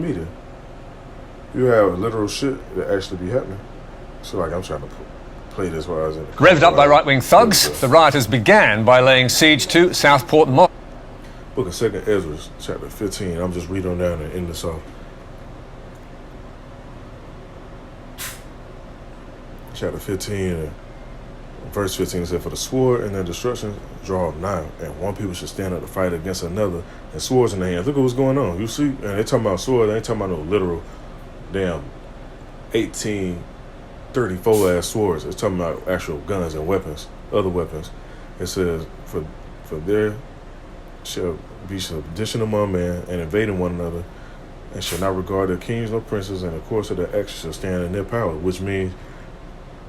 media. You have literal shit that actually be happening. So like I'm trying to play this while I was in the car. Revved up by right-wing thugs, the rioters began by laying siege to Southport Mosque. Book of 2nd Ezra, chapter 15. I'm just reading on down and end this off. Chapter 15, verse 15 said, "For the sword and their destruction draw nigh, and one people should stand up to fight against another, and swords in their hands." Look at what's going on. You see, and they talking about swords. They ain't talking about no literal, damn, 1834 ass swords. It's talking about actual guns and weapons, other weapons. It says, "For there shall be sedition among men, and invading one another, and shall not regard their kings nor princes, and the course of their actions shall stand in their power," which means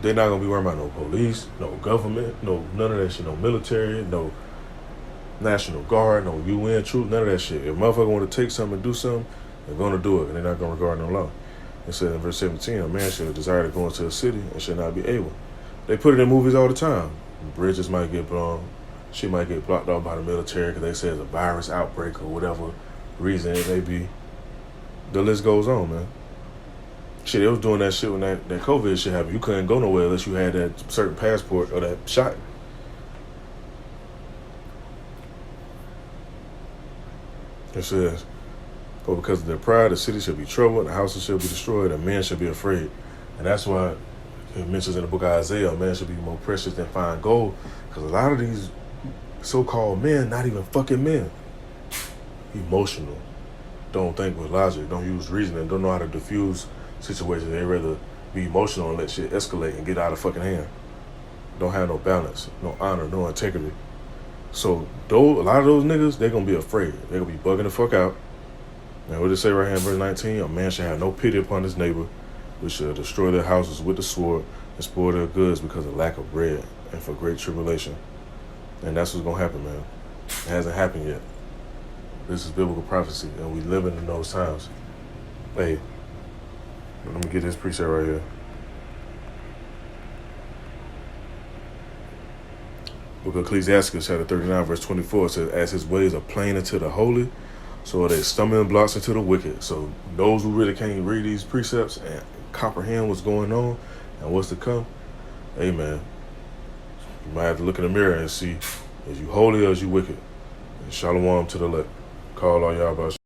they're not gonna be worried about no police, no government, no none of that shit, no military, no National Guard, no UN troops, none of that shit. If a motherfucker want to take something and do something, they're gonna do it, and they're not gonna regard no law. It says in verse 17, "A man shall desire to go into a city and shall not be able." They put it in movies all the time. Bridges might get blown, shit might get blocked off by the military because they say it's a virus outbreak or whatever reason it may be. The list goes on, man. Shit, they was doing that shit when that COVID shit happened. You couldn't go nowhere unless you had that certain passport or that shot. It says, "For because of their pride, the city shall be troubled, the houses shall be destroyed, and men shall be afraid." And that's why it mentions in the book of Isaiah, man should be more precious than fine gold. Because a lot of these so-called men, not even fucking men, emotional, don't think with logic, don't use reasoning, don't know how to diffuse situations. They rather be emotional and let shit escalate and get out of fucking hand. Don't have no balance, no honor, no integrity. So a lot of those niggas, they're gonna be afraid. They're gonna be bugging the fuck out. And what does it say right here in verse 19? "A man shall have no pity upon his neighbor, which shall destroy their houses with the sword and spoil their goods because of lack of bread and for great tribulation." And that's what's gonna happen, man. It hasn't happened yet. This is biblical prophecy, and we living in those times. Hey, let me get this precept right here. Book of Ecclesiastes, chapter 39, verse 24, says, "As his ways are plain unto the holy, so are they stumbling blocks into the wicked." So those who really can't read these precepts and comprehend what's going on and what's to come, hey, man, you might have to look in the mirror and see, is you holy or is you wicked? And shalom to the elect. Call all y'all about